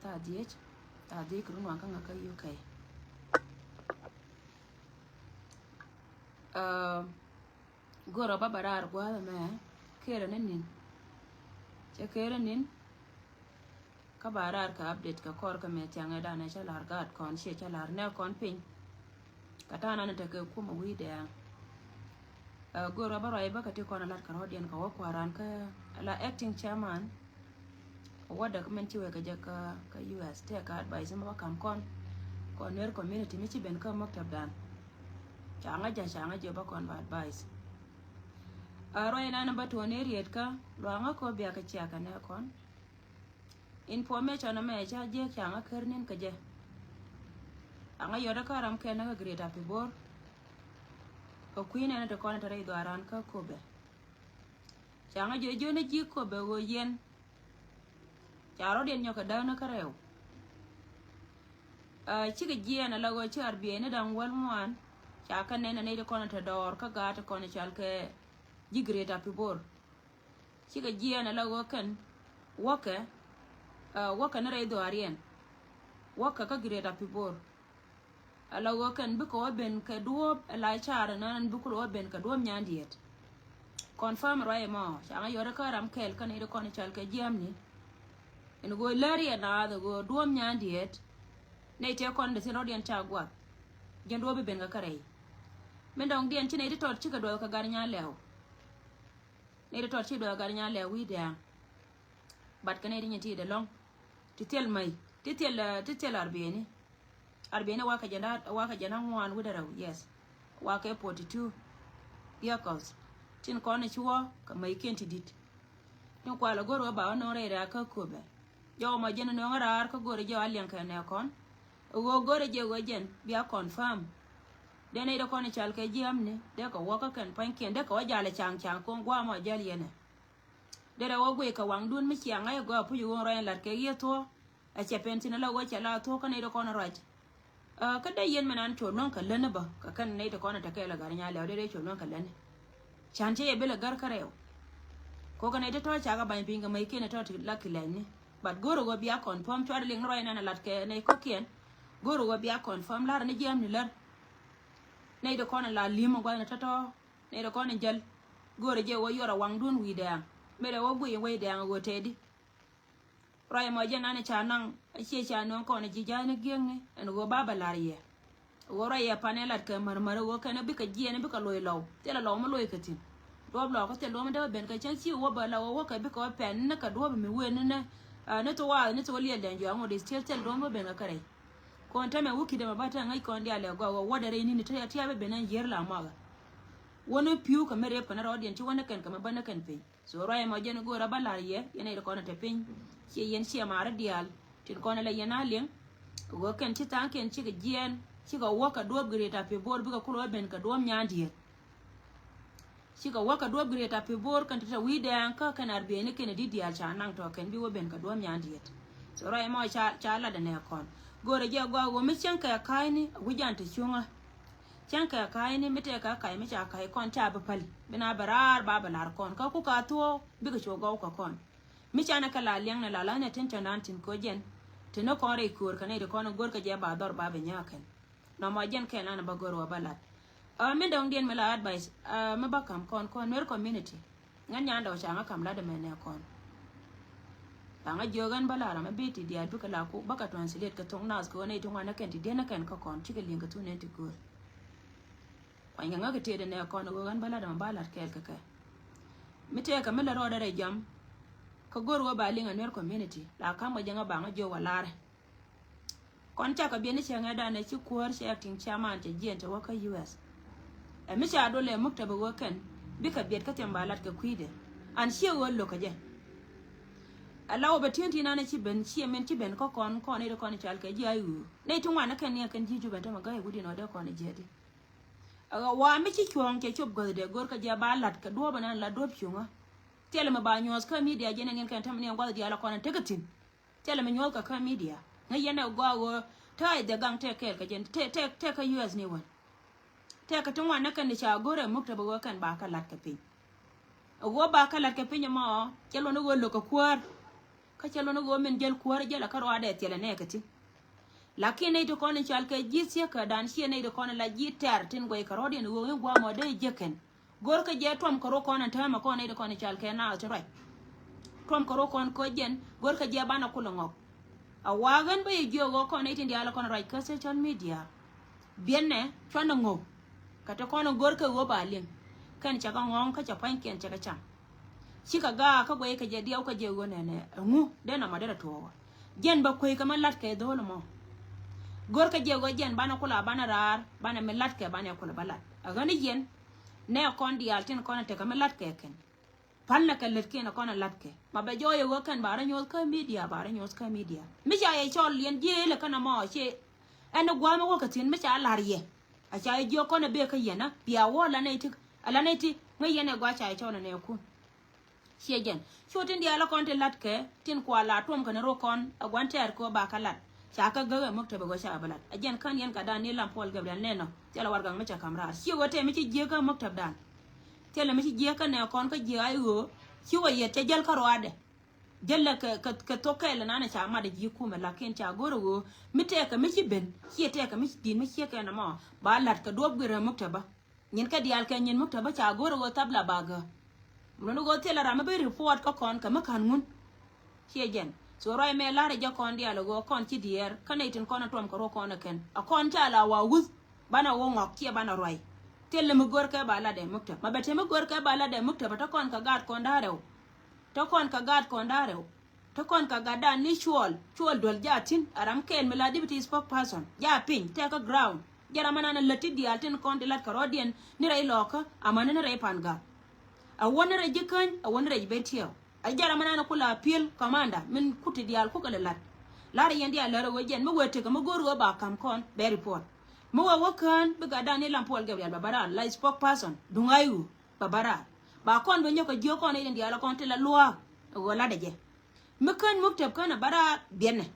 ta di kru no kan ka UK goro ba barar gwa me kere nin che kere nin ka barar ka update ka kor ka me tianga da na chalar gat kon she chalar ne kon pin katana na take kuma wi da goro ba rai ba ka te kon lat ka rodien ka wakwaran ka la acting chairman what document we ka jaka ka US te ka advice ma kam kon ner community mi ci ben ka maktab dan changa je ba kon ba advice aro ina na ba to ne riet ka lo anga ko biya ka cha ka ne kon information na me cha je changa kernin ka je anga yoda karam ke na grade up bor ko queen na to kon tare do aran ka ko be changa je ne ji ko be wo yen charo den nyoka da na kareu chiga jiena lago char biene dan wal mwan cha ka ne ne de kon ta dor ka ga ta kon chal ke jigreta pibor chiga jiena lago kan waka na redo arien waka ka greta pibor alago kan bi ko ben ka duob la char nan bi ko ben ka duom nyandiet confirm roye mo cha ga yore karam kel kan ide kon chal ke jiamni en go lari na da go duom nyandiet ne te kon de sino dien chagwa jendo be ben ga kare men dong dien chine de tot chika do ka gar nya lew ne de tot chi do gar nya lew wi da bat kan ne nyati de long titel mai titel arbeni wa ka jana ngwan wudara yes wa ka 42 vehicles tin kon ne chuo ka mai kenti dit tin kwa la goro ba no re ra ka ko be yo ma jeno no ngarar ka gore je alien ka ne kon wo gore je wo jen bia confirm de ne de kon chal ke jiamne de ko wo ka kan pan ken de ko jale chang ko gwa ma jali yene de re wo gwe ka wang dun mi chiang ay go pu yu ro en lar ke ye to a che pentin la wo chala to ka ne de kon raj ka de yen menan to non ka lene ba ka kan ne de kon ta ke la gar nya le de to non ka lene chan che ye bele gar kareo ko ka ne de to cha ga ban pinga mai ken to la kilene but goro go bia confirm to ling ro en na lat ke ne ko kien goro go bia confirm lar ne jam ni lar ne de kon la limo go na to ne de kon jal goro je wo yora wang dun wi da me de wo gwe we da go tedi ro mo je na ne cha nang che cha no ko ne ji ja ne geng en go baba lar ye wo ro ye panelat ke marmar wo kana bi ka ji ne bi ka loy law te la law mo loy ka tin do bla ko te lo me de ben ka chen chi wo ba la wo ka bi ko pen na ka do mi we ne ne to wa ne to li den jo ngo de tel do mo ben ka kare ko ta me wuki de ma bata ngai ko ndi ale go wo da re ni ne ta be benen yer la ma ga wono piu ka mere pa na ro den ti wona kan ka ma bana kan pe so ro ma je ne go ra ba la ye ne ko na te pin che yen chi ma ra dial tin ko na le yana len go kan ti tan ken chi ga jien chi ga wo ka do gre ta pe bor bi ka kulo ben ka do nyandi shi ka waka do greta pe bor kan ta wi da ka kan arbe ne ken di dia cha nang to ken bi wo ben ka do nyandi so ro mo cha la da ne kon gore je go mi chen ka kai ni wujan ta chunga chen ka kai ni mi te ka kai mi cha kai kon cha ba pali bina barar ba balar kon ka ku ka to bi ka chogo ka kon mi cha na kala liang na la ne tin cha nan tin ko jen te no kon re kur ka ne de kon gor ka je ba dor ba be nya ken no mo jen ken na ba gor wa balat me dong dien me la advice me ba kam kon mer community ngan nya ndo cha nga kam la de me ne kon nga jogan balara me biti dia du kala ko baka translate ka tong nas ko ne to ngana ken ti dena ken ka kon ti linga tu ne ti gur wa nga ga te de ne kon go gan balara ma balar kel ka mi te ka me la ro de jam ka gor wo ba linga mer community la kam ga nga ba nga jo walare kon cha ka bi ne nga da ne ci kuwar shi acting chairman te jien te waka US mi cha dole muktaba wakan bi ka biet ka tembalat ka kwide an shi wo lo ka je alawo betenti na ne ci ben ci men ci ben ko kon ne de kon chal ka ji ayu ne tu wana kan ne kan ji ju ben to ma ga gudi no de kon je de wa mi ci kyong ke chob go de gor ka je ba lat ka do banan la do pyunga tele ma ba nyos ka media je ne ngen kan tam ne ngwa di ala kon tegatin tele ma nyol ka media ngai yana go tai de gang te kel ka je te ka US ne wan te ka tun wana kan ni cha gore muktaba wakan ba ka lat ka pin go ba ka lat ka pin ma ke lo no go lo ka kwar ka chalo no go men jel kuar jela karo ade tele ne kati lakini to kon chal ke jitsia ka dan shi ne to kon la jitar tin go karo de no go mo de jeken gor ka je tom karo kon ta ma kon ne to kon chal ke na to right tom karo kon ko jen gor ka je bana kulo ngok a wagan ba yo go kon ne tin dia la kon right ka social media bienne chona ngok kata kon gor ka go balin kan chaka ngong ka chapan ken chaka cham chika ga ka goye ka je dia ka je go ne ngu de na madara to jen ba koy ka malat ke dolo mo gor ka je go jen bana kula bana rar bana melat ke bana kula balat agani jen ne kon di altin kon te ka melat ke ken palla ka let ke na kon lat ke ma be joye go kan bara nyol ka media mi ja ye chol yen je le kana mo che en gwa mo ka tin mi cha lariye a cha ye jo kon be ka yena bia wala ne ti ala ne ti ngai yene gwa cha ye chol ne ku shegen shotin dia la kon te lat ke tin kwa la tom kan ro kon agwan ter ko ba ka lat chaka gawe mokta be go sha balat ajen kan yen ka dan ni lam pol gabriel neno tela wargang me cha kamra shi wote mi ci je ka mokta dan tela mi ci je ka ne kon ka je ayo shi wo ye te jel ka roade jella ka to ka la nana cha ma de ji ku me la ken cha goro go mi te ka mi ci ben shi te ka mi ci din mi ci ka na ma ba lat ka do gure mokta ba nyen ka dial ka nyen mokta ba cha goro go tabla baga mno go tela ra ma be report ka kon ka ma kan mun shi jen so roi me lare ja kon dia logo kon ti dier kana itin kon atom ko ro kon ken a kon ta la wa wuz bana wo ngok ki bana roi telle mu gor ka bala de mukta ma bete mu gor ka bala de mukta bata kon ka gad kon darew to kon ka gad kon darew to kon ka gada ni chwol dol jatin aram ken me la deputy spokesperson ja pin take a ground jara manana lati di altin kon de lat karodien ni rai loka amana ni rai panga a wona re jikan a wona re betio ajara manana kula appeal commander min kuti dial ko kala lat lare yendi ala ro jen mo wete ko mo goro ba kam kon be report mo wa kan be ga dani lampol gabriel babara la spokesperson dungayu babara ba kon do nyoko jio kon yendi ala kon tela loi wala de je me kan muktab kana bara bienne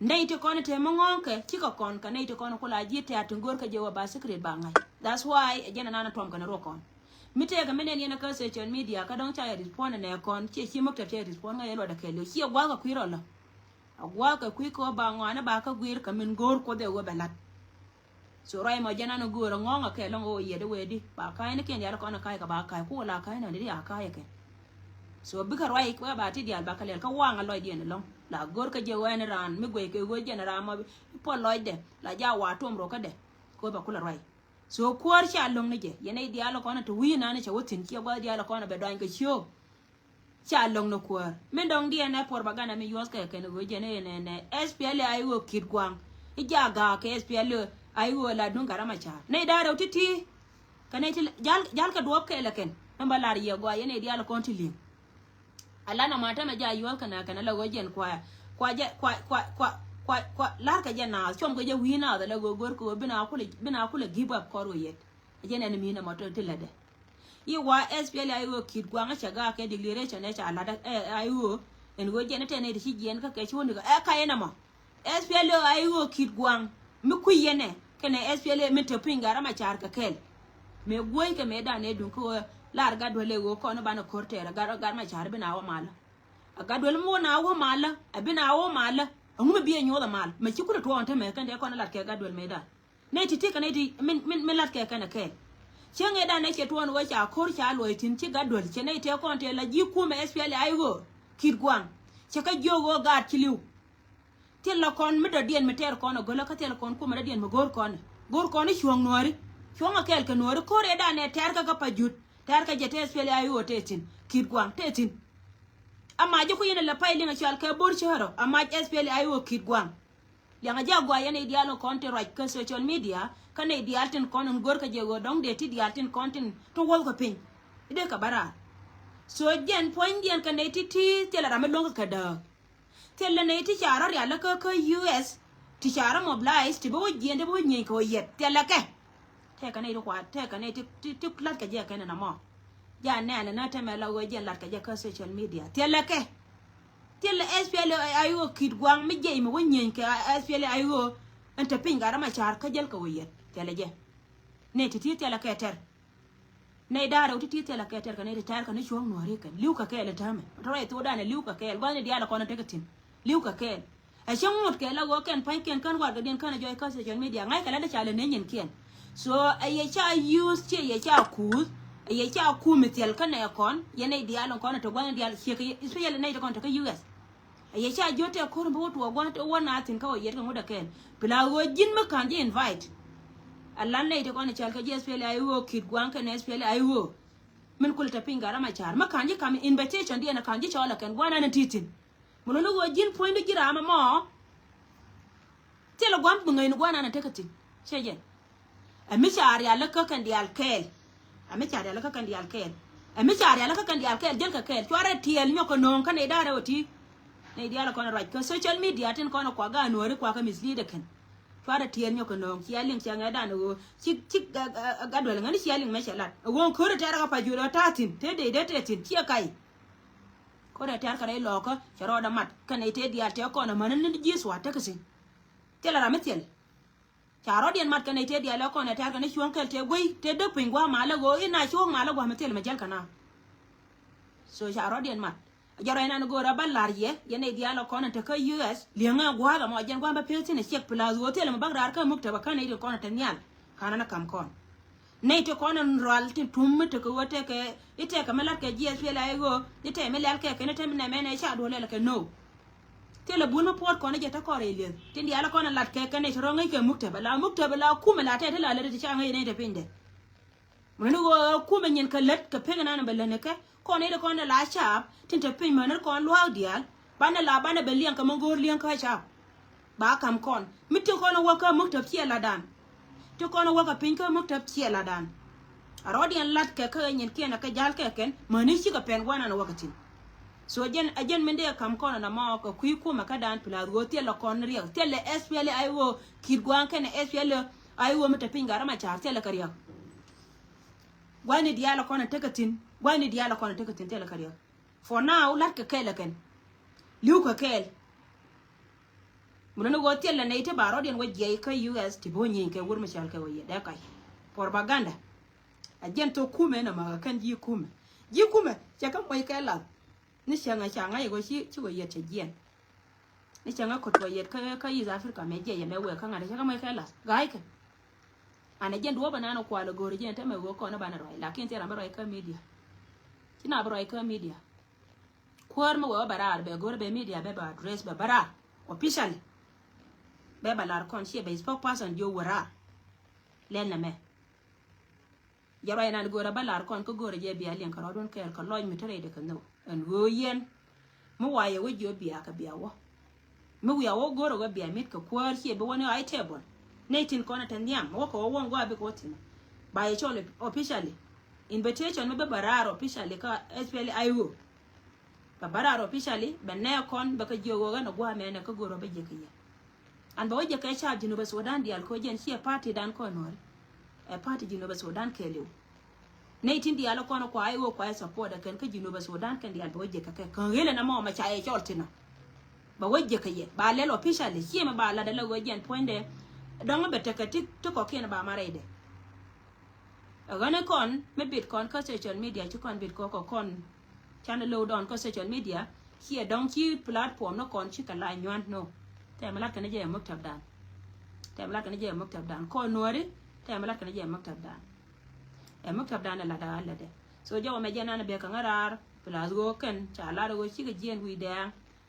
ndey te kon te mo ngonke kiko kon ka ndey te kon kula jite atungor ka je wa ba secret ba ngai that's why jena nana tom kana ro kon mitega menen yena ka social media ka don cha respond ne kon chi mokta che respond ga yelo da kelo chi gwa ga kwiro la agwa ka kwi ko ba ngwana ba ka gwir ka min gor ko de go belat so rai ma jana no goro ngonga ke lo o yede wedi ba kai ne ken yar ko na kai ka ba kai ko la kai na ndi ya kai ke so bi ka rai ko ba ti dial ba ka le ka wanga loy dien long la gor ka je wen ran mi gwe ke go jena ra ma po loy de la ja wa tom ro ka de ko ba kula rai so kuar cha long ne je yene dialo kona to wi na ne cha wotin ki ba dialo kona be doin ke chio cha long no kuar men dong dia na por bagana mi yos ke no go jene ne SPL ayo kid kwang ija ga ke SPL ayo la dun garama cha ne da ro titi kane ti jal ka do ke la ken namba lar ye go yene dialo kon ti lim ala na mata ma ja yol kana la go jen kwa lar ka jena chom go je wina da la go gor ko bina kula give up koro yet jena ne mina moto tilade yi wa SPL ayo kid gwa nga chaga ke declaration ne cha ala da ayo en go jena tene di jigen ka ke choni ga ka yana ma SPL ayo kid gwa mi ku yene kene SPL mi to pinga rama char ka kel me goy ke me da ne dun ko lar ga dole go ko no bana kortera gar ma char bina wa mala ga dole mo na wa mala abina wa mala ngum biye nyoda mal ma ci kula to onte me kan de ko na lat ke ga dol me da ne ti ka ne ti min lat ke kana ke chenge da ne ke to on wa cha kor cha lo tin ti ga dol che ne te ko onte la ji ku me SPL ayo kid gwang che ka jogo ga kiliu ti la kon mi da dien me ter ko na gola ka tel kon ku me da dien me gor kon chuong nori chuong akel ke nori kore da ne ter ka pa jut ter ka je te SPL ayo te tin kid gwang te tin amma je ko yene la payli nga chal ka bor charo amma SPL ayo kid gwang ya nga jagwa yene dialo konte right ka social media kana dialten konon gor ka jego dong de ti dialten content to wol ko pin ide ka bara so gen point dien kana ti tela rame long ka da tela ne ti charo ya la ka US ti charo mobilize ti bo jende bo nyen ko yet tela ke te kana ide kwa te kana ti plat ka je kana na mo ya ne na ta me la go je lat ka je ka social media tela ke tela SPL ayo kid gwang mi je mi wonyen ka SPL ayo anta pinga rama char ka jel ka woyet tela je ne ti tela ke ter Nei dara uti tela ke ter kan ne tar kan chuang no re kan liu ka ke le tame tore to da ne liu ka ke gwa ne dia la kon teketin liu ka ke a chang mot ke la go ken pai ken kan war ga den kan joy ka social media ngai kala da chale ne nyen ken so a ye cha use che ye cha ku a ye cha ku metel kan ne kon ye ne dia la kon to gwa ne dia che ke israel ne to kon to ke US a ye cha jote ko bo to gwa to wana tin ka ye kan da ken bila go jin ma kan je invite Allah ne ita kwana chalka je spele ayo kid gwanka ne spele ayo min kulta pinga rama char ma kanji kam invitation dia na kanji chola kan gwana na titin muno go jin point gira ma mo telo gwam bunga ni gwana na tekatin sheje a mi char ya laka kan di alkel a mi char ya laka kan di alkel a mi char ya laka kan di alkel jel ka kel tware tiel nyoko non kan e dare oti ne dia la kona right ko social media tin kona kwa ga no ri kwa ka mislead kan fara tiyan nyoko no kialing changa dano chik gadwal ngani kialing meshalat won ko ta ra pa juro tatin te de tin tia kai ko da tar kare loko charo da mat kan ite dia te ko na manan ni jiswa ta kasi tela ra metel charo dien mat kan ite dia loko na tar kan chuon kel te goi te de pingwa mala go ina chuon mala go metel majal kana so charo dien mat jaro ina go ra ballar ye ne dia lo kona te ka US lianga gwa ga mo jen gwa ba pete ne chek plaza hotel ma bagrar ka mukta ba kana ide kona te nyal kana na kam kon ne te kona ral tin tum te ko wote ke ite ka melat ke GS la ego ite melal ke ne te ne mene cha do le ke no te le buno port kona je ta kore le tin dia la kona lat ke ne ro ngai ke mukta ba la kuma la te la le te cha ngai ne te pinde mo no go kuma nyen ka let ka pengana na bele ne ke kon ida kon la chap tin te pin maner kon lwa dial bana la bana be lian ka mongor lian ka chap ba kam kon mitin kon wa ka mukta pie la dan to kon wa ka pin ka mukta pie la dan arodian lat ke ka nyen ke na ka jal ke ken mani shi ka pen wana na wakatin so ajen mende kam kon na ma ka kui ku ma ka dan pila ro te la kon riya te le SPL ai wo kidgwan ke na SPL ai wo mata pin gara ma char te la kariya wani dia la kon tekatin wani dia la kon tekatin te la kariya for now lat ka kele ken liu ka kel muno go tella ne ite baro den wajje ka US ti bonyin ke wurma shal ka waye da kai propaganda ajen to kume na ma kan ji kume ya kan mai kai la ni shanga go shi go yete gen ni shanga ko to yet ka yi za Africa me je ya me we kan ada shanga mai kai la gai ka ana jen do bana na kwala gore jen ta me go ko na bana roi lakin te ramba roi ka media kina baro ka media kwar mo wa barar be gore be media be ba address be bara officially be balar kon she be spokesperson jo wara len na me jaro ina gore balar kon ko gore je biya len ka rodon ker ka loy mi tere de kan no en go yen mo waye wo jo biya ka biya wo mo wiya wo gore go biya mit ka kwar she be woni ai table netin kona tandiam wo ko won go abi ko tin ba ye chole officially invitation me be barar officially ka SPL IO barar officially benne kon baka jogo ga no gwa me ne ka goro be je kiye an ba waje kai cha Jinoba Sudan dial ko jen shi party dan ko no e party Jinoba Sudan kelew netin dial ko no ko IO ko support da kan ka Jinoba Sudan kan dial ba waje ka kan hele na mo ma cha e choltina ba waje kiye ba le officially shi ma ba la da lo jen poinde don be takati to ko ken ba mare de agane kon me bit kon ka social media ci kon bit ko kon channel load on ko social media here don ci platform no kon ci kala nywan no te mala kan je muktab dan ko nori te mala kan je muktab dan e muktab dan la da alla de so jawo me jena na be kan arar plus go ken cha la go ci ga jen wi de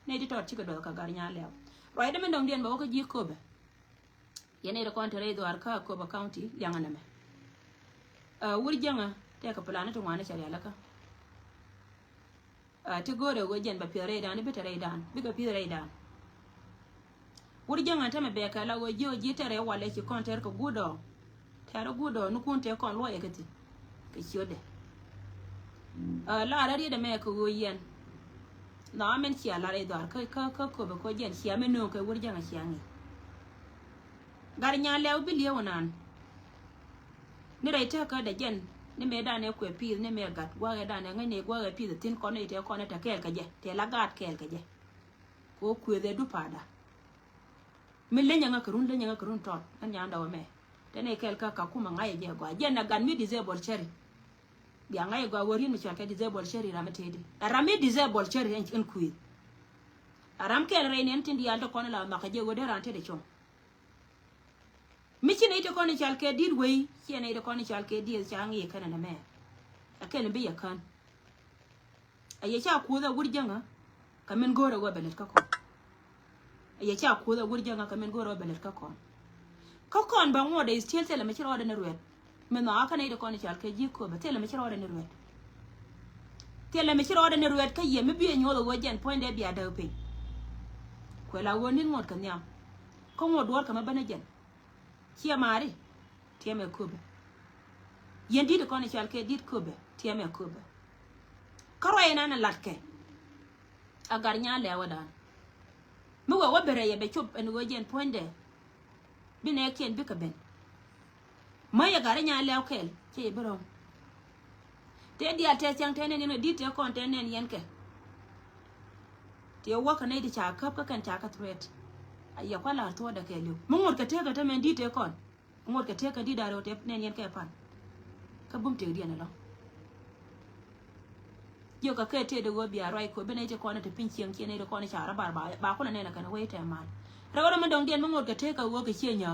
ne di tot ci ga do ka gar nya lew roy de men dong den ba ko ji ko be yene ko tere do arka ko ba county yangana me wuri janga te ka plana to ngana chari alaka ti gore go jen ba pere dan bi tere dan bi ga pere dan wuri janga ta me be ka la go ji tere wale ci konter ko gudo tere gudo nu kun te kon lo ekati ke chiode la ari de me ko go yen na men ci ala re do arka ko ba ko jen ci amen no ko wuri janga ci angi gar nya lew bi lew nan ni raita ka da jen ni me da ne ko pi ni me gat gwa ga da ne ngane gwa ga pi tin ko ne te ko ne ta kel ka je te la gat kel ka je ko ku de du pada mi le nya ka run to an nya nda me te ne kel ka kuma ngai je gwa jen na gan mi disable cherry bia ngai go wori mi chan ka disable cherry rametedi rami disable cherry en kuit aram kel reinen tindi alto kono la makaje go de rante de chon mi chine ite kono chal ke did wei chine ite kono chal ke di changi kana na me akene bi yakan aye cha ku da gurjanga kamen gora go belet ka ko aye cha ku da gurjanga kamen gora belet ka ko kokon ba ngode is tiel tele me chiro de ruet me no akane ite kono chal ke jiko ba tele me chiro de ruet tele me chiro de ruet ka ye me bi nyolo go jen point de bi ada pe ko la wonin ngot kan yam ko ngod wor ka ma bana jen chia mari tieme kube yendi de kono chal ke dit kube tieme kube karo ena na latke agar nya le wadan mu wa bere ye be chop en go jen point de bine ken bi ka ben ma ya gar nya le kel ke bro te di ate chang tene ni di te kon tene yen ke te wa ka ne di cha kap ka kan cha ka threat ya kwala to da ke lu mun ka te ka ta men di te kon mun ka te ka di da ro te ne yen ke pan ka bum te di na lo yo ka ke te de go bia rai ko bene te kon te pin chieng che ne de kon cha ra ba ko ne na kana we te man ra go men dong dien mun ka te ka wo ka che nya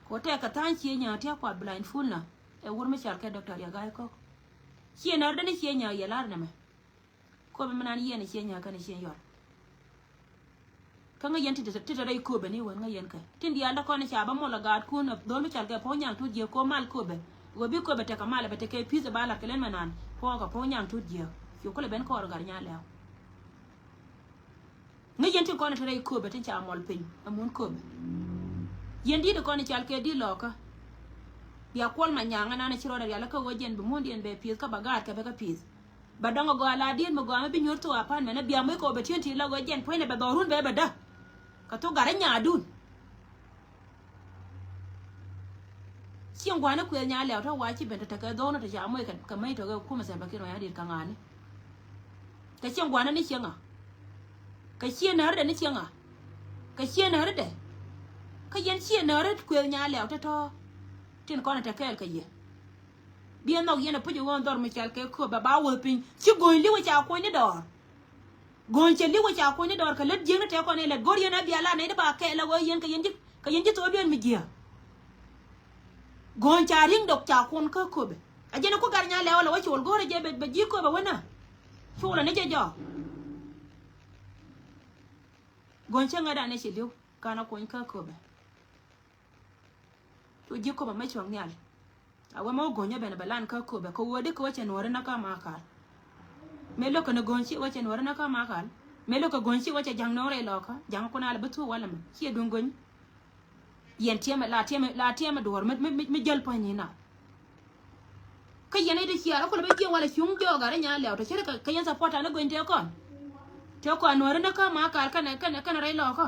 ko te ka tan che nya te kwa blindfold na e wur me char ke doctor ya ga ko che na de ne che nya ya lar na me ko be manan yen che nya ka ne che yo kanga yenti tete ray ko be ni won nga yen ka tindi anda ko ne cha ba mo la gat ku na do mi chal ke po nyang tu je ko mal ko be go bi ko be te ka mal be te ke pizza bala kelen manan po ka po nyang tu je yo ko le ben ko gar nya le nga yenti ko ne ray ko be te cha mol pin amun ko be yendi de ko ne chal ke di loka ya kol ma nyanga na ne chiro da ya la ko go jen be mon dien be pizza ka ba gat ka be ka pizza badongo go ala dien mo go ma bi nyorto apan me na bia mo ko be tenti la go jen po ne be dorun be be da ka to gare nya dun chen gwana ku nya le ta wa chi ben ta ka do na ta ja mo ka mai to ga ku ma san ba kiro ya dir ka ngani ka chen gwana ni chenga ka chen na da ni chenga ka chen na da ka yen chen na ra ku nya le ta to tin ko na ta ka ye bien no yena pu ju won dor mi chal ke ko ba wo pin chi go li wa cha ko ni dor gon che li wa cha ko ni dor ka let jeng te ko ne le gor yena bi ala ne da ba ke la go yen ka yen ji to bien mi gia gon cha ring dok cha kon ka ko be a jena ko gar nya le wala wa chol gore je be ji ko ba wana chola ne je jo gon che ngada ne chi liu kana ko ka ko be to ji ko ba ma chong nyal awa mo gonya bena balan ka ko be ko wodi ko wache nore na ka makal melo ko na gonchi wache nore na ka makal melo ko gonchi wache jang nore loka jang ko na la betu wala ma chi dun gon yen tiema la tiema dor me jel pa ni na ka yene de chi ala ko be jen wala chung jo ga nya le to chere ka yen support na gon te ko nore na ka makal kana re loka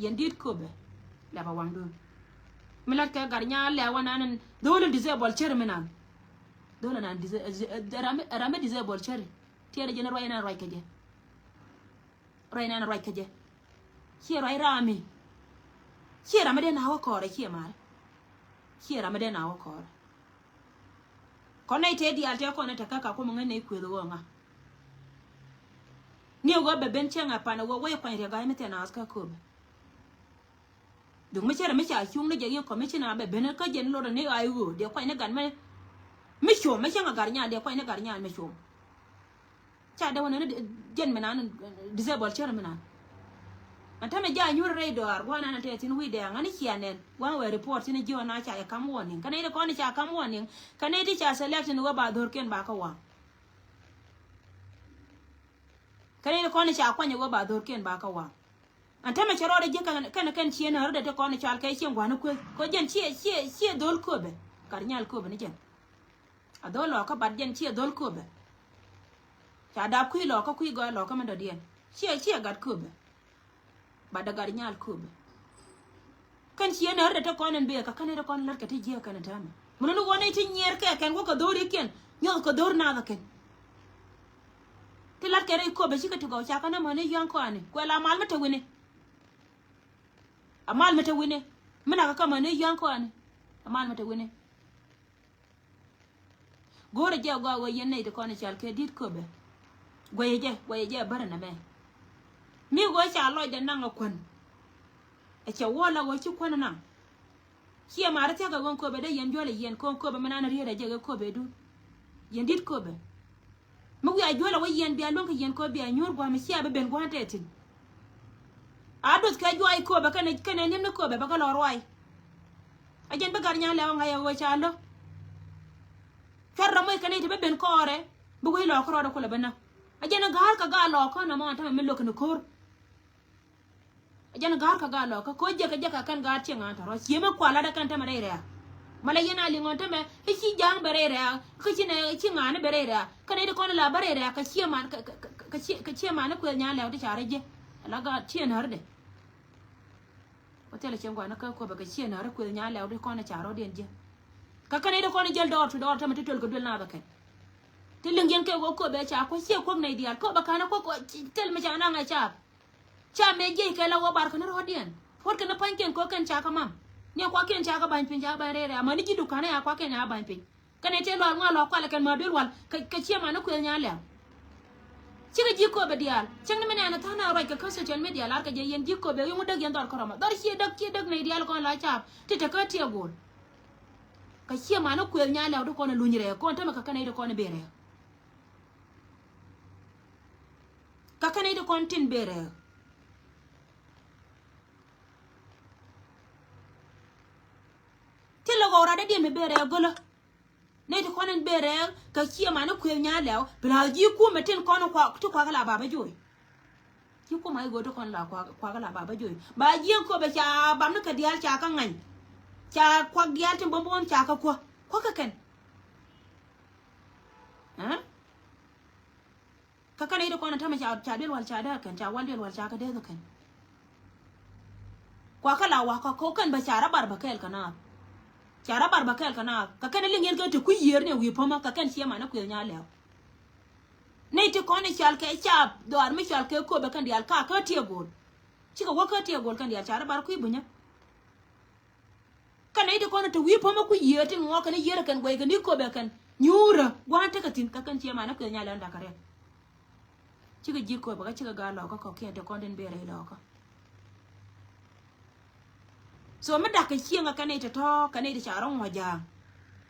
yen dit ko be la ba wang dun milat ka gar nya le wana nan dole disable cher menan dole nan rame disable cher tiere jena roy nan roy kaje chi roy rami chi rame de na wa kore chi mar chi rame de na wa kore kone te di alte ko ne ta kaka ko ngene ku do nga ni go be ben chenga pana wo we kwa ga mete na aska ko đừng mấy chơi cha chung nó vậy còn mấy chơi nào bên nó có dân lo rồi nếu ai gửi để quay nó gần mấy chuồng mấy chơi mà gần nhà để quay nó gần nhà mấy chuồng cha đâu nó dân mình ăn disable chơi mình ăn mà thằng này giờ nhur ray door qua nó thế tin huy đèn anh chị anh qua về report tin giờ nó cha cam warning cái này nó con cha cam warning cái này thì cha selection nó ba đôi kiên ba kawa cái này nó con cha qua nhau ba đôi kiên ba kawa anta ma charo de kan chien har de ko ne chal kai chien gwana ko jen chie dol ko be kar nyal ko be ne jen a do lo ka bad jen chie dol ko be cha da ku lo ka ku go lo ka ma do dien chie gad ko be ba da gar nyal ko be kan chien har de ko ne be ka kan de ko lar ka ti je kan ta ma mun no wona ti nyer ke kan ko do ri ken nyo ko dor na ga ken ti lar ke re ko be chi ka to go cha kana mo ne yan ko ani ko la mal ma te wini amal mata wine muna ka kama ne yan ko ani amal mata wine gore je go yen ne de kon chal ke dit ko be goye je bar na me mi go cha lo de nan kon e che wola go chi kon nan chi ma ra ta ga gon ko be de yen jole yen ko be mana na riya je ko be du yen dit ko be mu ya jole wo yen bi alon ko yen ko be anyor go mi chi abe ben go hatetin adut ka joy ko be kane nim ko be ba ko lo roi ajen be gar nya le nga yo cha lo ferra moy kane te be ben ko ore bu ko lo ko ro ko le bena ajen gar ka ga lo ko na mo ta me lo ko kor ajen gar ka ga lo ko je ka kan ga ti nga ta ro chi me kwa la da kan ta mare re mala yena li ngon ta me e chi jang bare re ko chi ne chi nga ne bare re kane de ko la bare re ka chi man ka chi man ko nya le ta chare je la ga ti na de hotel chen gwana ka ko ba ka chi na ra ko nya le ko na charo den je ka kane de ko ni jel dor to dor ta me tol ko dol na ba ka ti lingen ke go ko be cha ko chi ko ne dial ko ba kana ko tel me cha na nga cha me je ke la wo bar kana ro den hot kana panken ko kan cha ka mam ne ko ken cha ka ban pin ja ba re re ma ni ji du kana ya ko ken ya ban pin kane te lo nga lo ko la kan ma dul wal ka chi ma na ko nya le chiga ji ko be dial chang me na ta na ro ka social media lar ka je yen ji ko be yu dag yen dor koroma dor chi dag ne dial ko la cha ti te ka ti gol ka chi ma na ko nya le do ko na lunyire ko ta ma ka kana do ko na bere ka kana do ko tin bere ti lo go ra de me bere golo ne to konen bere ka chi ma na ko nya le bra ji ku me tin ko no kwa to kwa la baba joy ji ko mai go to kon la kwa la baba joy ba ji ko be cha ba na ka dial cha ka ngan cha kwa dial tin bom bom cha ka ko ka ken ha ka kana ido ko na ta ma cha del wal cha da kan cha wal del wal cha ka de kan kwa ka la wa ko kan ba cha ra bar ba kel kana cara barba kel kana ka kana lingen ka to ku yer ne wi poma ka kan siema na ku nya le ne te ko ne chal ke cha do ar mi chal ke ko be kan dial ka tie gol ci ka waka tie gol kan dial cara bar ku bunya kana ide ko na to wi poma ku yer te ngo kan yer kan goy kan ko be kan nyura gwan te ka tin ka kan siema na ku nya le nda kare ci ka ji ko ba ka ci ka ga lo ka ko ke te ko den be re lo ka so me da ka chienga kane to kane de charon waja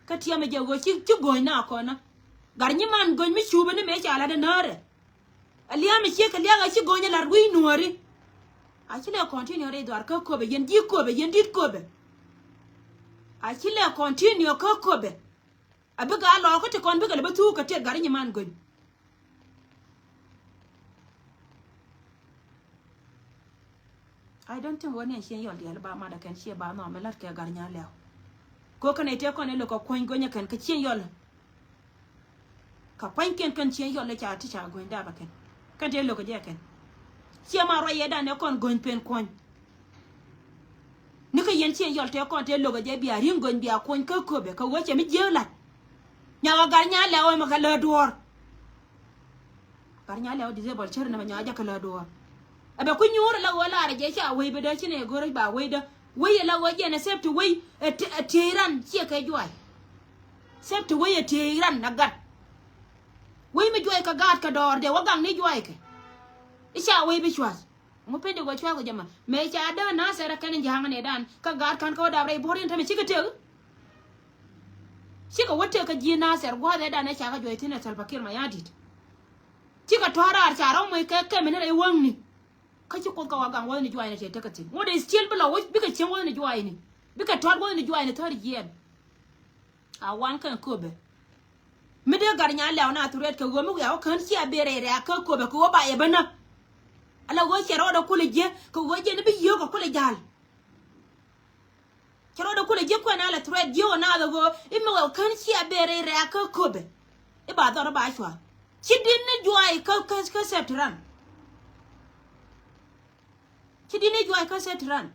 ka tia me jago chi go na ko na garnyi man go mi chuba ne me chala de nare alia me che ka lia ga chi go nya lar wi nuori a chi le continue re dwar ka ko be yen di ko be yen dit ko be a chi le continue ka ko be abiga lo ko te kon biga le batu ka te garnyi man go I don't think one is your dear ba ma da kan she ba no me lar ke garnya le ko kan ite ko ne lo ko kon gonya kan ka chen yol ka pan ken kan chen yol le cha ti cha go nda ba kan te lo ko je kan che ma ro ye da ne kon gon pen kon ni ka yen chen yol te kon te lo ko je bi arin gon bi a kon ka ko be ka wo che mi je la nya ga garnya le o ma ka le dor garnya le o disable cher na ma nya ja ka le dor abe ku nyur la wala arje cha we be da chine gore ba we da we la waje na safety we tiran che ka joy safety we tiran na gat we me joy ka gat ka dor de wagang ni joy ke isha we be chwas mo pende go chwa go jama me cha da na sera kan jang ne dan ka gat kan ko da bre borin ta me chikete chika wote ka ji na ser go da na cha ka joy tina salpakir ma yadit chika tora ar cha ro mo ke me ne wang ni kachi ko ka wagang wani juwa ne te takatin wanda is still bula wo bika chen wani juwa ne bika tor wani juwa ne tor yen a wan kan ko be me de garnya law na turet ka go mu ya kan si abere re ka ko be ko ba e bana ala go chero da kule je ko go je ne bi yo ko kule jal chero da kule je ko na la turet je na da go imme go kan si abere re ka ko be e ba do ba shwa chidin ne juwa ka septran chidine joy ka setran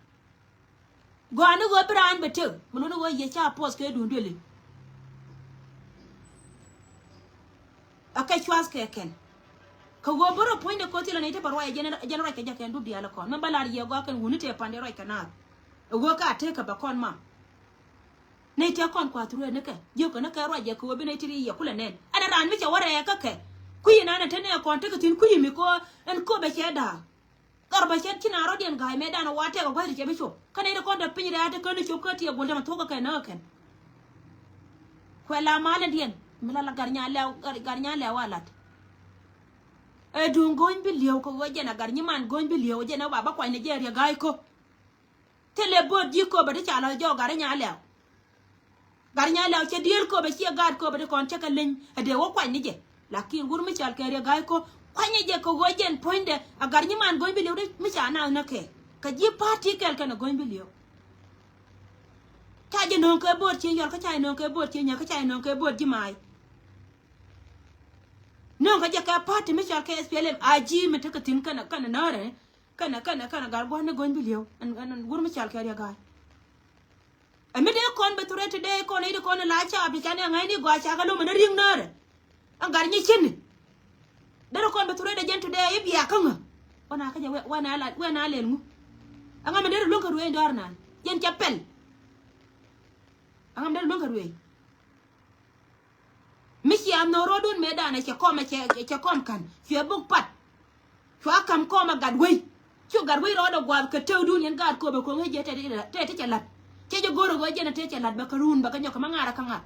go anu go bran betu mulu go ye cha post ke dundele akai chwas ke ken ko go boro point ko tilo ne te barwa general ke jaken du diala kon me balar ye go kan wunite pande roi kana go ka te ka ba kon ma nei te kon kwa tru ne ke yo ko na ka ro je ko bi nei tri ya kula nen ana ran mi che wore ka ke ku yi na te ne kon te tin ku yi mi ko en ko be che da kar ba che tina ro den ga me da na wate ko ga je be sho kana ida kon da pin da te ko ne sho ko ti go da to ka na ken ko la mala dien mala la garnya le walat e dun gon bi liyo ko go je na garnya man gon bi liyo je na baba kwa Nigeria ga ko tele bod ji ko ba de cha la jo garnya le che dir ko be che gad ko be de kon che ka len de wo kwa ni je lakin gur mi chal kere gai ko kwanye je ko gojen poinde agar ni man goin biliu mi cha na ke ka ji party kel kana goin biliu ka je non ke bot che yor ka chai non ke bot che nya ka chai non ke bot ji mai non ka je ka party mi chal ke SPLM aji mi ta ka tin kana nare kana gar goin biliu an gur mi chal kere gai ami de kon beture today kon ide kon la cha bi kana ngai ni gwa cha ka lo mi ring nare angar ni chin daro kon beture de jentu de ibiya kanga wana ka je wana len mu anga me dero lonka ruwe ndar nan jen chapel anga me dero lonka ruwe miki am no rodun me dana che kom kan fi buk pat fi akam koma gadwei chu gadwei rodo gwa ka tewdun yen gad ko be ko ngeje te lat che je goro go jena te lat ba karun ba kanyo kama ngara kanga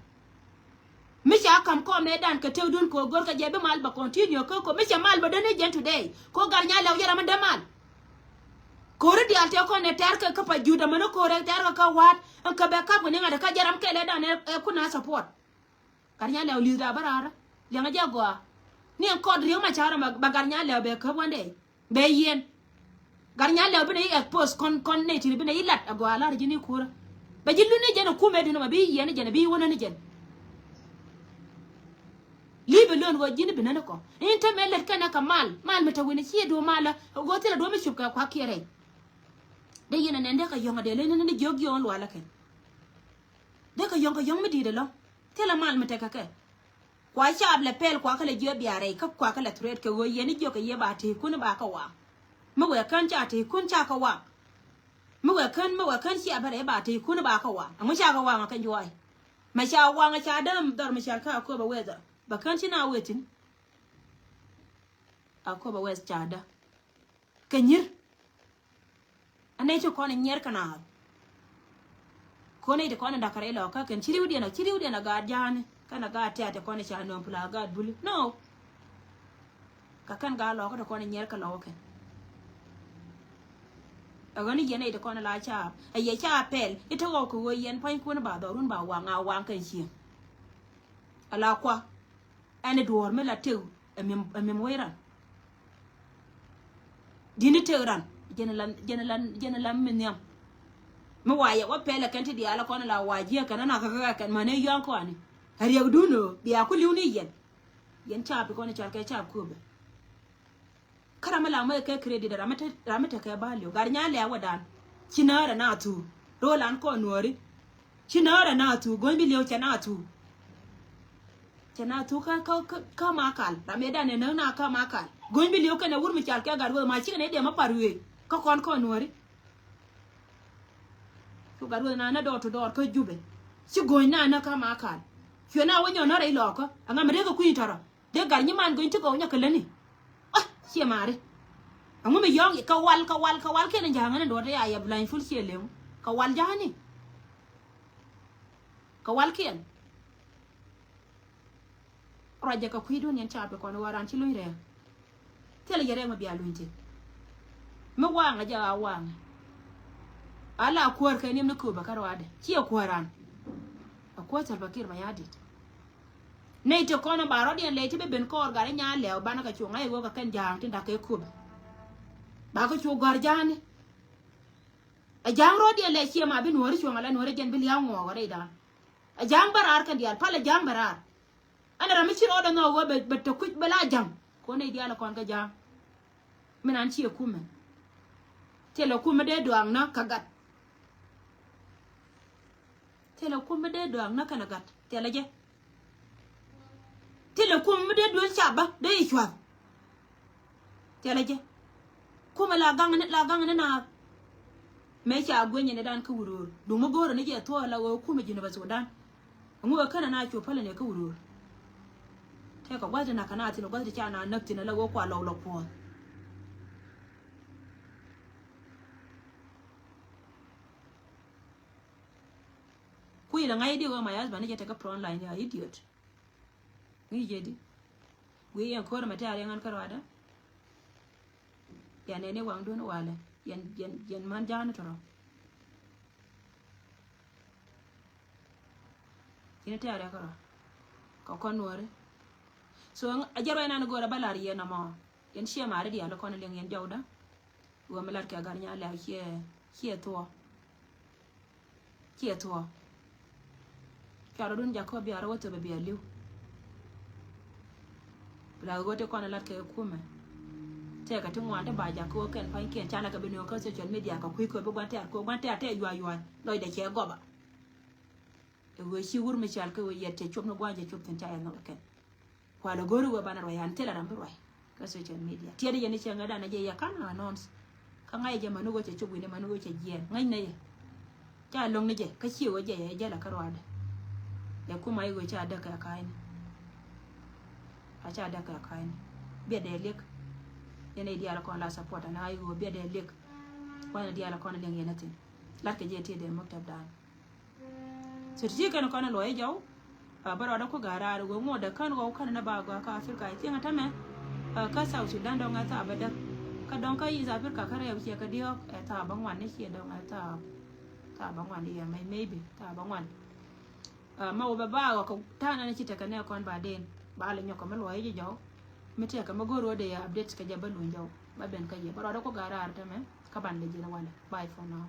misha kam ko medan ka tewdun ko gor ka jebe mal ba continue ko misha mal ba dane jen today ko gar nya law yara man damal ko redi alte ko ne ter ka pa juda man ko re ter ka wat an ka be ka ko ne ngada ka jaram ke le dan kuna support gar nya law lida barara le nga jagwa ni en ko dri ma chara ba gar nya law be ka wande be yen gar nya law be ne expose kon ne ti be ne ilat agwa la rjini kura be jillu ne jena ku me dinu ma bi yen jena bi wona ne jena libe lon go jini binana ko inta melet kana ka mal meta wini chi do mala go tela do mi shubka kwa kire de yina nende ka yonga de lene ne jogi on wala ken de ka yonga mi dide lo tela mal meta ka ke kwa chab le pel kwa kala jo biare ka kwa kala tret ke go yeni jo ka ye ba te kun ba ka wa mo we kan cha te kun cha ka wa mo we kan chi abare ba te kun ba ka wa mo cha ka wa ma kan joi ma cha wa nga cha dam dar ma cha ka ko ba weza bakan na wetin akoba west chada kenyir anai to kone nyer kana kone de kone dakare lo ka ken chiri udi na ga jane kana ga tate kone cha no pula ga buli no ka kan ga lo ka kone nyer ka lo ken agoni yene de kone la cha aye cha pel ito go ko yen pain kuna ba do run ba wa nga wa kan chi ala kwa ane duor me la tew emem wera dini tewran jena lan minyam me waya wa pele kanti di ala kona la wajiya kana na kaka kan mane yon ko ani har ya duno biya ku liuni yen cha bi kona cha ka cha ko be karama la mai ka credit ramata ka ba liyo gar nya le wadan cinara na tu rolan ko nori cinara na tu gombi liyo cha na tu chana tu ka makal rameda ne na ka makal goin bi liyo kana wur mi chal ka garwo ma chi ne de ma parwe ka kon ko nori to garwo na do to do ko jube chi goin na ka makal fio na wonyo na rai loko anga me de ko kuitara de gar ni man goin to go nya kalani ah chi mare anga me yong ka wal ke ne janga ne do ya ya blind full chi lew ka wal jani ka wal ken raja ka kuido nyen chape kono waran ci luy rew tele yere ma biya luynte me wanga ja wanga ala kuwar kai nim ne ko bakar wade ci kuwaran akwa tal bakir ma yadi nei to kono baro dien le tibe ben kor gare nya le bana ka chunga ego ka kan jang tinda ke kub ba ko chu gar jani a jang ro dien le ci ma bin wori chunga la nori gen bil ya ngo gore da a jang barar kan dial pala jang barar ana rami ci roda no wo be to kuj bala jang ko ne diala kon ga jang minan ci kumen telo kume de doang na kagat telo kume de doang na kana gat telo je telo kume de do chaba de chwa telo je kuma la gang na me cha gwenye ne dan ka wurur du mo goro ne je to la wo ku me jina ba Sudan ngo kana na cho pala ne ka wurur te ka gwaje na kana ti no gwaje cha na nakti na la wo kwa lo po kui la ngai di wa ma yas ba ne je te ka pro online ya idiot ngi je di wi yan ko ma ta re ngan karwada ya ne wang do no wala yan man jana toro ina ta re karo ko kon wore so a jaro ina go ra balari yana ma yan shi ma re di ala kon len yan jawda wa melar ka gar nya la hie to karo dun jakob ya rawoto be bialiu la gote kon lat ka kuma te ka tin wanda ba ja ko ken pan ken chala ka bino ko social media ka kui ko be gwante ate ywa loy de che goba e wo shi wur mi chal ko yete chop no gwanje chop tin ta no ken wala goru wa bana royan tela ram roy ka social media tiede yeni che ngada na je ya kana announce ka ngai je manu go che chop ne manu go che jien ngai ne cha long ne je ka chi wo je ya la karwada ya kuma yi go cha da ka kai ne a cha da ka kai ne be de lek yana di ala kon la support na ay go be de lek wana di ala kon le ngena tin lat ke je te de maktab dan so ti kan kon lo e jaw baro da ko gara go mo da kan go kan na ba go ka Afrika ti ngata me ka South Sudan do ngata abada ka don ka yi Afrika kare ya ce ka dio ta bangwan ne ke don ta bangwan ya mai maybe ta bangwan ma wo ba ko ta na ci ta kan ne kon ba den ba le nyoko me lo e jaw mete ka magoro de update ka jabalu njaw ba ben ka je baro da ko gara arta me ka bande jina wala bye for now.